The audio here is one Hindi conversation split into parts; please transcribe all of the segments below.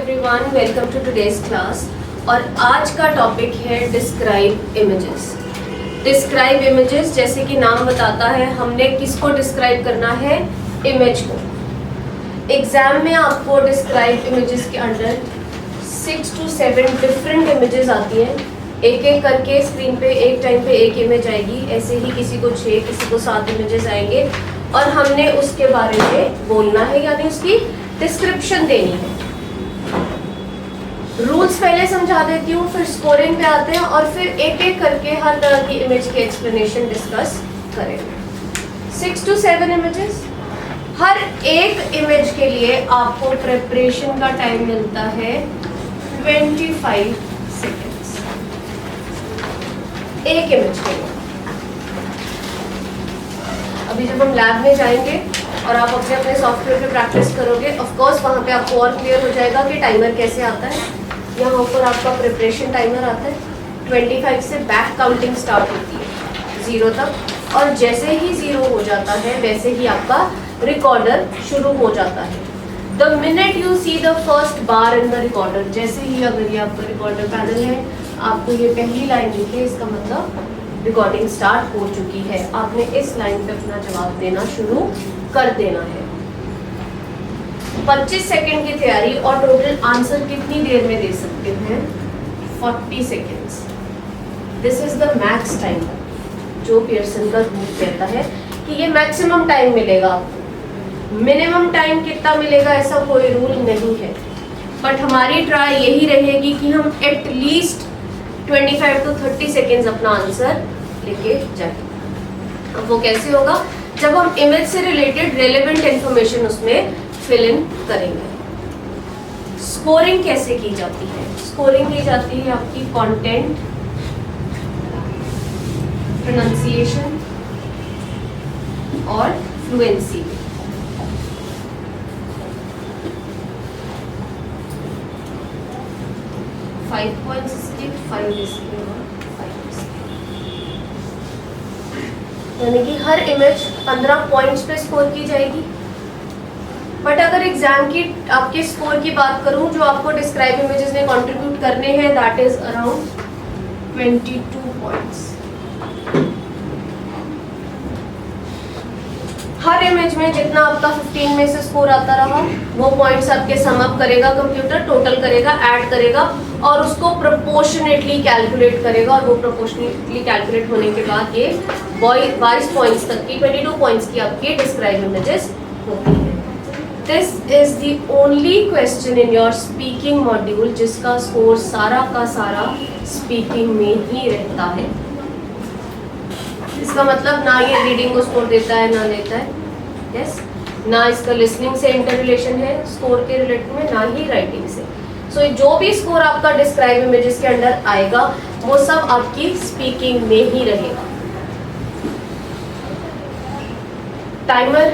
Everyone, welcome to today's class. और आज का टॉपिक है डिस्क्राइब इमेजेस। डिस्क्राइब इमेजेस, जैसे कि नाम बताता है, हमने किसको डिस्क्राइब करना है? इमेज को। एग्जाम में आपको डिस्क्राइब इमेजेस के अंडर 6 to 7 डिफरेंट इमेजेस आती हैं। एक एक करके स्क्रीन पे एक टाइम पे एक इमेज आएगी। ऐसे ही किसी को 6, किसी को 7 इमेजेस आएंगे और हमने उसके बारे में बोलना है, यानी उसकी डिस्क्रिप्शन देनी है। रूल्स पहले समझा देती हूँ, फिर स्कोरिंग पे आते हैं और फिर एक एक करके हर तरह की इमेज की एक्सप्लेनेशन डिस्कस करेंगे। 6 to 7 इमेजेस, हर एक इमेज के लिए आपको प्रिपरेशन का टाइम मिलता है 25 सेकेंड्स एक इमेज के लिए। अभी जब हम लैब में जाएंगे और आप अपने अपने सॉफ्टवेयर पे प्रैक्टिस करोगे, ऑफ कोर्स वहाँ पे आपको और क्लियर हो जाएगा कि टाइमर कैसे आता है। यहाँ ऊपर आपका प्रिपरेशन टाइमर आता है, 25 से बैक काउंटिंग स्टार्ट होती है 0 तक, और जैसे ही 0 हो जाता है वैसे ही आपका रिकॉर्डर शुरू हो जाता है। The minute you see the first bar in the recorder, जैसे ही अगर ये आपका रिकॉर्डर पैनल है, आपको ये पहली लाइन दिखे, इसका मतलब रिकॉर्डिंग स्टार्ट हो चुकी है। आपने इस लाइन पे अपना जवाब देना शुरू कर देना है। 25 सेकेंड की तैयारी और टोटल आंसर कितनी देर में दे सकते हैं? 40 seconds. This is the max time, जो पियर्सन का रूल कहता है कि ये मैक्सिमम टाइम मिलेगा आपको। मिनिमम टाइम कितना मिलेगा ऐसा कोई रूल नहीं है, बट हमारी ट्राई यही रहेगी कि हम एटलीस्ट 25 to 30 सेकेंड्स अपना आंसर लेके जाए। अब वो कैसे होगा? जब हम इमेज से रिलेटेड रेलेवेंट इंफॉर्मेशन उसमें फिल इन करेंगे। स्कोरिंग कैसे की जाती है? स्कोरिंग की जाती है आपकी कंटेंट, प्रोनाउंसिएशन और फ्लुएंसी। फाइव पॉइंट्स इसके, 5 इसके और 5 इसके, यानी कि हर इमेज 15 पॉइंट्स पे स्कोर की जाएगी। बट अगर एग्जाम की आपके स्कोर की बात करूं, जो आपको डिस्क्राइब इमेजेस ने कंट्रीब्यूट करने हैं, that is around 22 points. Her image में जितना आपका 15 में से स्कोर आता रहा, वो पॉइंट्स आपके सम अप करेगा कंप्यूटर, टोटल करेगा, ऐड करेगा और उसको प्रोपोर्शनेटली कैलकुलेट करेगा। और वो प्रोपोर्शनेटली कैलकुलेट होने के बाद ये 22 पॉइंट्स तक की, 22 पॉइंट्स की आपकी डिस्क्राइब इमेजेस होती है। This is the only question in your speaking module जिसका स्कोर सारा का सारा स्पीकिंग में ही रहता है। इसका मतलब ना ये रीडिंग को स्कोर देता है ना लेता है, यस, ना इसका लिसनिंग से इंटर रिलेशन है स्कोर के रिलेटेड में, ना ही राइटिंग से। सो जो भी स्कोर आपका डिस्क्राइब इमेजेस के अंडर आएगा वो सब आपकी स्पीकिंग में ही रहेगा। टाइमर,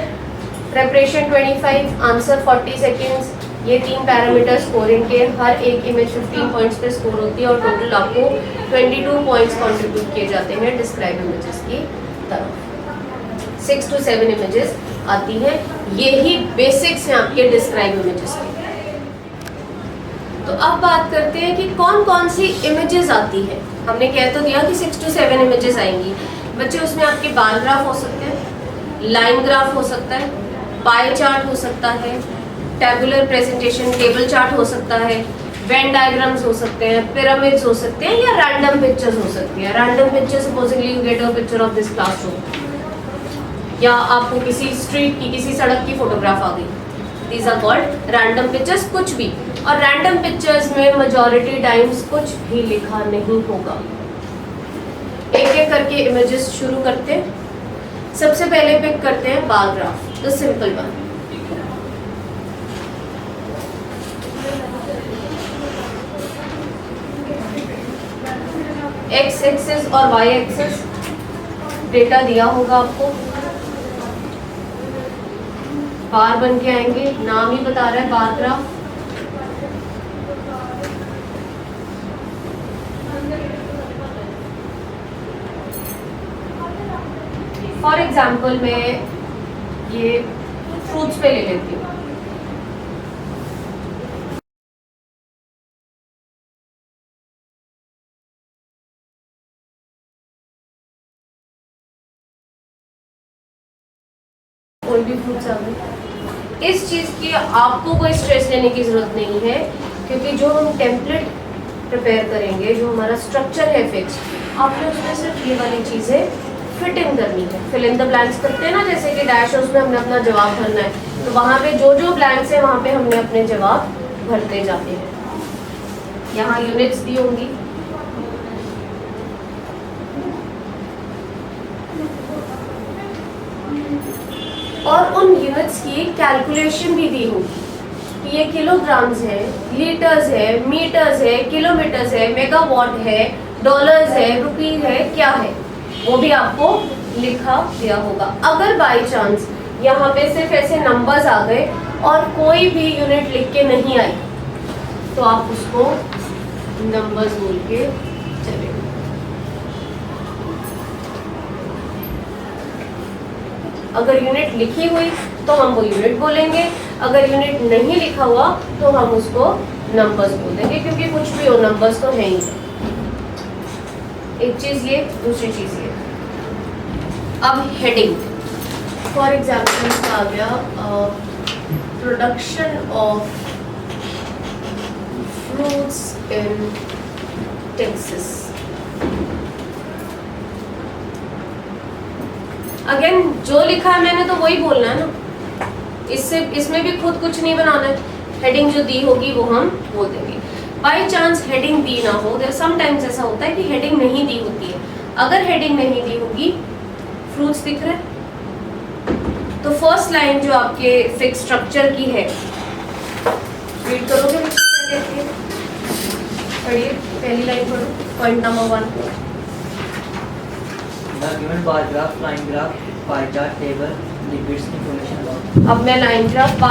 प्रिपरेशन 25, आंसर 40 सेकेंड्स, ये 3 पैरामीटर स्कोरिंग के। हर एक इमेज 15 पॉइंट्स पे स्कोर होती है और टोटल आपको 22 पॉइंट्स कंट्रीब्यूट किए जाते हैं डिस्क्राइब इमेजेस की तरफ। 6 to 7 इमेजेस आती हैं। यही बेसिक्स हैं आपके डिस्क्राइब इमेजेस के। तो अब बात करते हैं कि कौन कौन सी इमेजेस आती है। हमने कह तो दिया कि 6 to 7 इमेजेस आएंगी बच्चे। उसमें आपके बार ग्राफ हो सकते हैं, लाइन ग्राफ हो सकता है, पाई चार्ट हो सकता है, टेबुलर प्रेजेंटेशन टेबल चार्ट हो सकता है, वेन डायग्राम्स हो सकते हैं, पिरामिड्स हो सकते हैं, या रैंडम पिक्चर्स हो सकती हैं। Random picture, supposedly you get a picture of this classroom, या आपको किसी स्ट्रीट की, किसी सड़क की फोटोग्राफ आ गई, these are called random pictures. कुछ भी, और रैंडम पिक्चर्स में मेजॉरिटी टाइम्स कुछ भी लिखा नहीं होगा। एक एक करके इमेजेस शुरू करते हैं। सबसे पहले पिक करते हैं bar graph, the simple one. X axis और वाई एक्सिस डेटा दिया होगा आपको, बार बन के आएंगे, नाम ही बता रहा है बार ग्राफ। फॉर एग्जाम्पल मैं ये फ्रूट्स पे ले लेती हूँ। कोई भी फ्रूट्स आ गए। इस चीज़ की आपको कोई स्ट्रेस लेने की ज़रूरत नहीं है, क्योंकि जो हम टेम्पलेट प्रिपेयर करेंगे, जो हमारा स्ट्रक्चर है फिक्स, आपने उसमें सिर्फ ये वाली चीज़ें फिट इन करनी है। फिल इन द ब्लैंक्स करते हैं ना, जैसे कि डैश, उसमें हमने अपना जवाब भरना है, तो वहाँ पे जो जो ब्लैंक्स है वहाँ पे हमने अपने जवाब भरते जाते हैं। यहाँ यूनिट्स दी होंगी, और उन यूनिट्स की कैलकुलेशन भी दी होगी कि ये किलोग्राम्स है, लीटर्स है, मीटर्स है, किलोमीटर्स है, मेगावाट है, डॉलर्स है, रुपीज है, क्या है, वो भी आपको लिखा दिया होगा। अगर बाई चांस यहाँ पे सिर्फ ऐसे नंबर्स आ गए और कोई भी यूनिट लिख के नहीं आई, तो आप उसको नंबर्स बोल के चले। अगर यूनिट लिखी हुई तो हम वो यूनिट बोलेंगे, अगर यूनिट नहीं लिखा हुआ तो हम उसको नंबर्स बोल देंगे, क्योंकि कुछ भी हो नंबर्स तो है ही। एक चीज़ ये, दूसरी चीज़ ये। अब हेडिंग, फॉर एग्जाम्पल आ गया production of fruits in Texas. Again जो लिखा है मैंने तो वही बोलना है ना, इसमें भी खुद कुछ नहीं बनाना है। हेडिंग जो दी होगी वो हम बोल देंगे। बाई चांस हेडिंग दी ना हो, समटाइम्स ऐसा होता है कि हेडिंग नहीं दी होती है। अगर हेडिंग नहीं दी होगी, फ्रूट्स दिख रहे, तो फर्स्ट लाइन जो आपके फिक्स स्ट्रक्चर की है, रीड करोगे क्या कहती है? पढ़िए, पहली लाइन पढ़ो, point number 1। The given bar graph, line graph, pie chart table gives information about. अब मैं लाइन ग्राफ,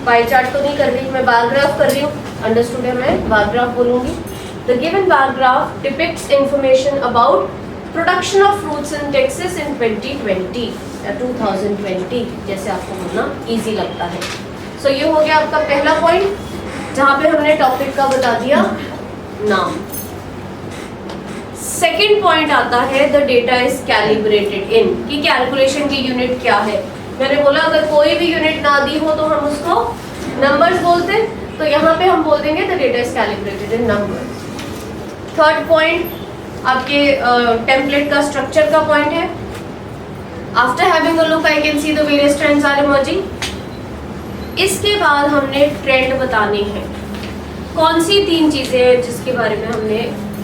पाई चार्ट तो नहीं कर रही, मैं बार ग्राफ कर रही हूँ। अंडरस्टूड है, मैं बार ग्राफ बोलूंगी। The given bar graph depicts information about production of fruits in Texas in 2020 या 2020, जैसे आपको बोलना इजी लगता है। सो ये हो गया आपका पहला पॉइंट, जहाँ पे हमने टॉपिक का बता दिया नाम। सेकेंड पॉइंट आता है द डेटा इज कैलिब्रेटेड इन, कि कैलकुलेशन की यूनिट क्या है। मैंने बोला अगर कोई भी यूनिट ना दी हो तो हम उसको नंबर्स बोलते, तो यहाँ पे हम बोल देंगे the data is calibrated in numbers. Third point आपके टेम्पलेट का स्ट्रक्चर का पॉइंट है। After having a look I can see the various trends are emerging. इसके बाद हमने ट्रेंड बताने हैं। कौन सी 3 चीजें हैं जिसके बारे में हमने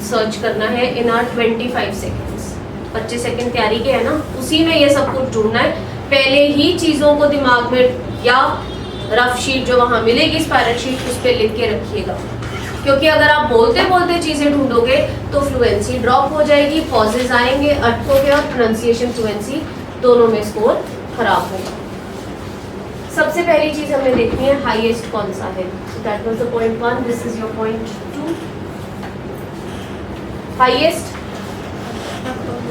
सर्च करना है इन आर 25 सेकेंड्स। 25 सेकेंड तैयारी के है ना, उसी में ये सब कुछ ढूंढना है। पहले ही चीज़ों को दिमाग में या रफ शीट जो वहाँ मिलेगी स्पायरल शीट, उस पर लिख के रखिएगा, क्योंकि अगर आप बोलते बोलते चीज़ें ढूंढोगे तो फ्लुएंसी ड्रॉप हो जाएगी, पॉजेज आएंगे, अटकोगे, और प्रोनाउंसिएशन फ्लुएंसी दोनों में स्कोर खराब होगा। सबसे पहली चीज़ हमें देखनी है हाईएस्ट कौन सा है। That was the point 1, this is your point 2। Highest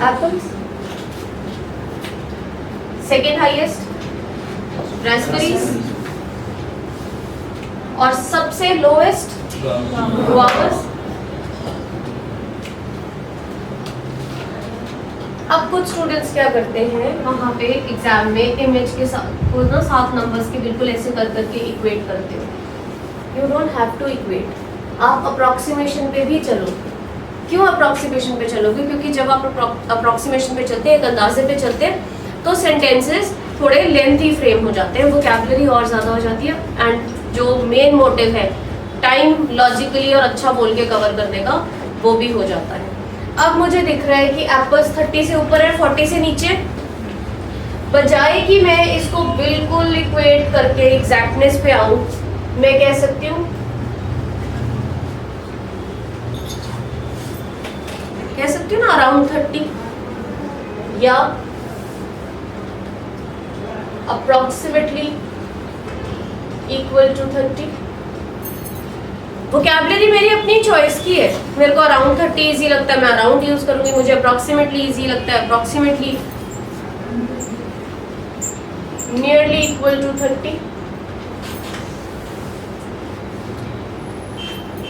apples, second highest raspberries, और सबसे लोएस्ट गुआवास। अब कुछ स्टूडेंट्स क्या करते हैं, वहाँ पे एग्जाम में इमेज के साथ वो ना 7 नंबर्स के बिल्कुल ऐसे कर करके इक्वेट करते हो। You don't have to equate, आप अप्रॉक्सीमेशन पे भी चलो। क्यों अप्रॉक्सीमेशन पे चलोगे? क्योंकि जब आप अप्रॉक्सीमेशन पे चलते हैं, एक अंदाजे पे चलते हैं, तो सेंटेंसेस थोड़े लेंथी फ्रेम हो जाते हैं, वोकैबुलरी और ज़्यादा हो जाती है, एंड जो मेन मोटिव है टाइम लॉजिकली और अच्छा बोल के कवर करने का, वो भी हो जाता है। अब मुझे दिख रहा है कि एप्पल्स 30 से ऊपर है, 40 से नीचे। बजाय कि मैं इसको बिल्कुल इक्वेट करके एग्जैक्टनेस पे आऊं, मैं कह सकती हूँ ना अराउंड 30 या अप्रोक्सीमेटली इक्वल टू 30। वोकैबुलरी मेरी अपनी चॉइस की है। मेरे को अराउंड 30 इजी लगता है, मैं अराउंड यूज करूंगी। मुझे अप्रोक्सीमेटली इजी लगता है, approximately. Nearly equal to 30,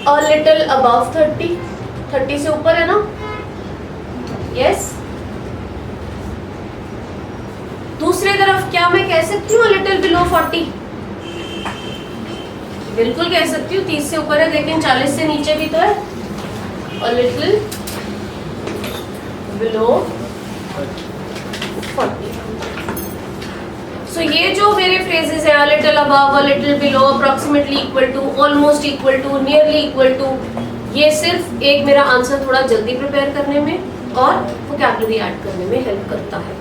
a little above 30, 30 से ऊपर है ना, यस। दूसरी तरफ क्या मैं कह सकती हूँ लिटिल बिलो 40? बिल्कुल कह सकती हूँ, 30 से ऊपर है लेकिन 40 से नीचे भी तो है, और लिटिल बिलो 40। सो ये जो मेरे फ्रेजेस हैं, little above, little below, approximately equal to, almost equal to, nearly equal to, ये सिर्फ एक मेरा आंसर थोड़ा जल्दी प्रिपेयर करने में और वोकैबुलरी ऐड करने में हेल्प करता है।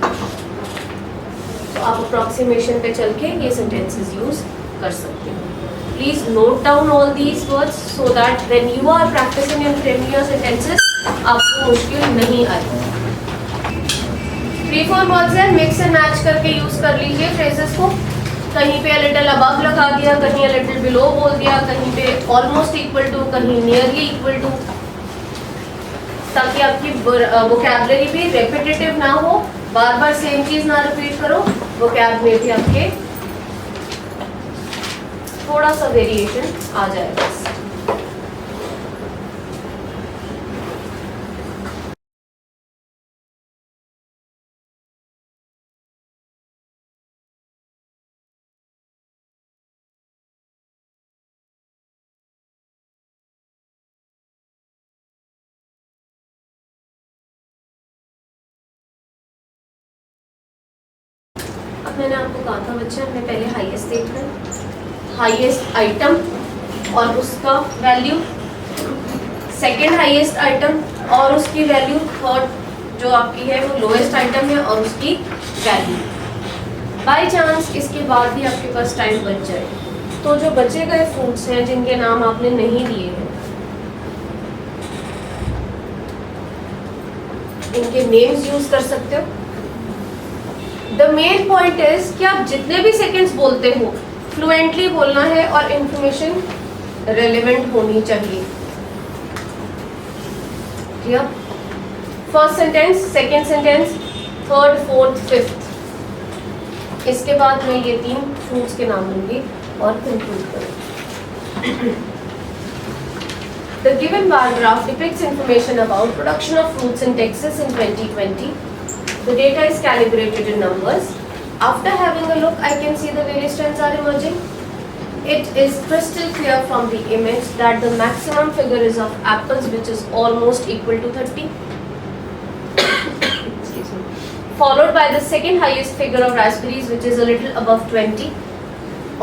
तो आप अप्रोक्सीमेशन पे चल के ये सेंटेंसेस यूज कर सकते हो। Please note down all these words so that when you are practising and framing your sentences आपको मुश्किल नहीं आएगी। 3-4 वर्ड्स है, मिक्स एंड मैच करके यूज कर लीजिए फ्रेजेस को। कहीं पे लिटिल अबव लगा दिया, कहीं लिटिल बिलो बोल दिया, कहीं पे ऑलमोस्ट इक्वल टू, कहीं नियरली इक्वल टू, ताकि आपकी वोकैबुलरी भी रेपिटेटिव ना हो, बार बार सेम चीज ना रिपीट करो, वोकैब में भी आपके थोड़ा सा वेरिएशन आ जाएगा। अब मैंने आपको कहा था बच्चे, हमने पहले हाईएस्ट देखना है, हाईएस्ट आइटम और उसका वैल्यू, सेकंड हाईएस्ट आइटम और उसकी वैल्यू, थर्ड जो आपकी है वो लोएस्ट आइटम है और उसकी वैल्यू। बाय चांस इसके बाद भी आपके पास टाइम बच जाए तो जो बचे गए फ्रूट्स हैं जिनके नाम आपने नहीं दिए हैं, इनके नेम्स यूज कर सकते हो। द मेन पॉइंट इज कि आप जितने भी सेकेंड्स बोलते हो फ्लुएंटली बोलना है और इंफॉर्मेशन रेलेवेंट होनी चाहिए। Clear? First sentence, second sentence, third, fourth, fifth, इसके बाद मैं ये 3 फ्रूट्स के नाम लूंगी और कंक्लूड करूंगी। The given bar graph depicts information about production of fruits in Texas in 2020. The data is calibrated in numbers. After having a look, I can see the various trends are emerging. It is crystal clear from the image that the maximum figure is of apples, which is almost equal to 30. Excuse me. Followed by the second highest figure of raspberries, which is a little above 20.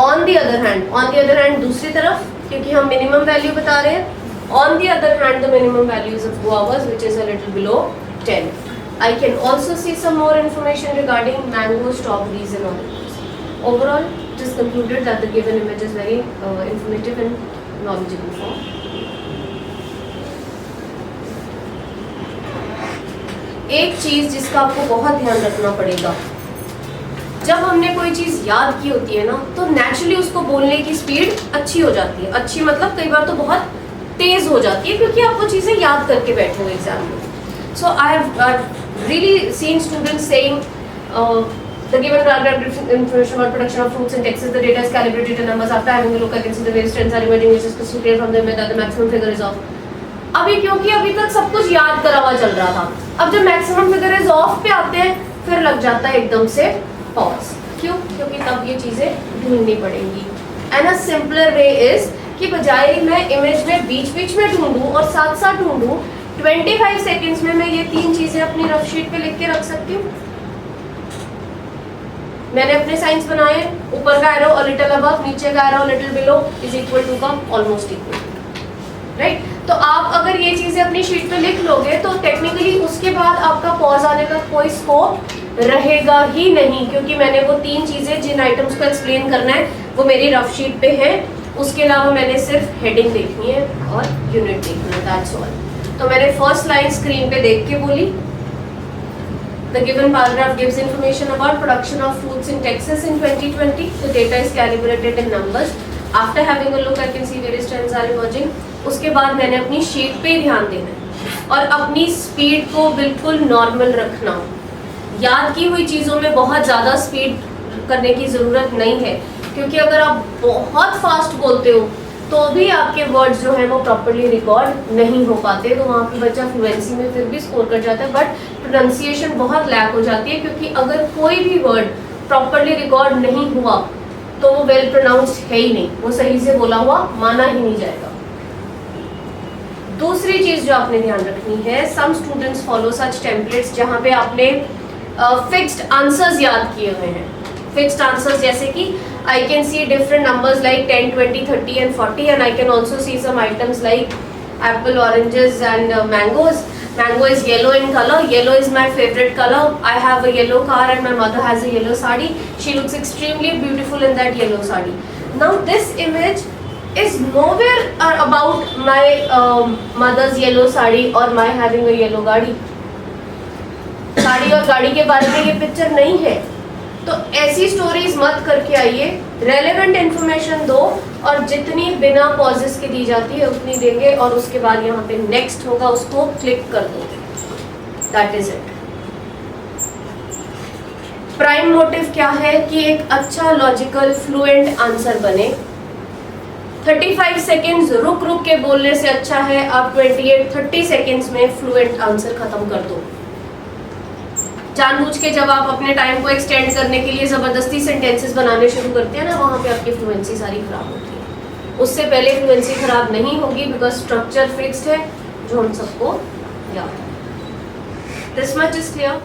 On the other hand, दूसरी तरफ, क्योंकि हम minimum value बता रहे हैं, on the other hand, the minimum values of guavas, which is a little below 10. I can also see some more information regarding mangoes, strawberries and oranges. Overall, it is concluded that the given image is very informative and knowledgeable form. एक चीज जिसका आपको बहुत ध्यान रखना पड़ेगा, जब हमने कोई चीज याद की होती है ना तो नेचुरली उसको बोलने की स्पीड अच्छी हो जाती है। अच्छी मतलब कई बार तो बहुत तेज हो जाती है क्योंकि आप वो चीजें याद करके बैठे हो एग्जाम में। So I have really seen students saying the given paragraph information about production of fruits in Texas, the data is calibrated in numbers. After having a look, I can see the various trends are emerging, which is crystal clear from the image that the maximum figure is off. अभी क्योंकि अभी तक सब कुछ याद करा हुआ चल रहा था, अब जब मैक्सिमम फिगर इज ऑफ पे आते हैं फिर लग जाता है एकदम से पॉज। क्यों? क्योंकि तब ये चीजें ढूंढनी पड़ेंगी। And a simpler way is कि बजाय मैं इमेज में बीच बीच में ढूंढूं और साथ साथ ढूंढूं, 25 सेकेंड्स में मैं ये 3 चीजें अपनी रफ शीट पे लिख के रख सकती हूँ। मैंने अपने साइंस बनाए, ऊपर का एरो लिटिल अबव, नीचे का arrow little below is equal to का ऑलमोस्ट इक्वल, राइट? तो आप अगर ये चीजें अपनी शीट पे लिख लोगे तो टेक्निकली उसके बाद आपका पॉज आने का कोई स्कोप रहेगा ही नहीं, क्योंकि मैंने वो 3 चीजें जिन आइटम्स को एक्सप्लेन करना है वो मेरी रफ शीट पे है। उसके अलावा मैंने सिर्फ हेडिंग देखनी है और यूनिट देखना है, दैट्स ऑल। तो मैंने फर्स्ट लाइन स्क्रीन पे देख के बोली, The given paragraph gives information about production of fruits in Texas in 2020. The data is calibrated in numbers. After having a look, I can see various trends are emerging. उसके बाद मैंने अपनी शीट पे ध्यान देना है और अपनी स्पीड को बिल्कुल नॉर्मल रखना। याद की हुई चीज़ों में बहुत ज़्यादा स्पीड करने की ज़रूरत नहीं है, क्योंकि अगर आप बहुत फास्ट बोलते हो तो भी आपके वर्ड्स जो हैं वो प्रॉपर्ली रिकॉर्ड नहीं हो पाते, तो वहाँ पे बच्चा फ्लुएंसी में फिर भी स्कोर कर जाता है, बट प्रोनाउंसिएशन बहुत लैक हो जाती है, क्योंकि अगर कोई भी वर्ड प्रॉपरली रिकॉर्ड नहीं हुआ तो वो वेल प्रोनाउंस्ड है ही नहीं, वो सही से बोला हुआ माना ही नहीं जाएगा। दूसरी चीज जो आपने ध्यान रखनी है, सम स्टूडेंट्स फॉलो सच टेम्पलेट्स जहाँ पे आपने फिक्स्ड आंसर्स याद किए हुए हैं। फिक्स्ड आंसर्स जैसे कि आई can C different numbers like 10, 20, 30 and 40 and I can also see some items like apple, oranges and mangoes. Mango is yellow in color. Yellow is my favorite color. I have a yellow car and my mother has a yellow sari. She looks extremely beautiful in that yellow sari. Now this image is nowhere about my mother's yellow sari or my having a yellow गाड़ी। साड़ी और गाड़ी के बारे में ये पिक्चर नहीं है। तो ऐसी स्टोरीज मत करके आइए, रेलेवेंट इन्फॉर्मेशन दो और जितनी बिना पॉजेस के दी जाती है उतनी देंगे और उसके बाद यहाँ पे नेक्स्ट होगा उसको क्लिक कर दोगे। That is it. Prime motive क्या है कि एक अच्छा लॉजिकल फ्लुएंट आंसर बने। 35 सेकेंड्स रुक रुक के बोलने से अच्छा है आप 28-30 सेकेंड्स में फ्लुएंट आंसर खत्म कर दो। जानबूझ के जब आप अपने टाइम को एक्सटेंड करने के लिए जबरदस्ती सेंटेंसेस बनाने शुरू करते हैं ना, वहाँ पे आपकी फ्लुएंसी सारी खराब होती है। उससे पहले फ्लुएंसी खराब नहीं होगी बिकॉज स्ट्रक्चर फिक्स्ड है जो हम सबको याद है। This much is clear.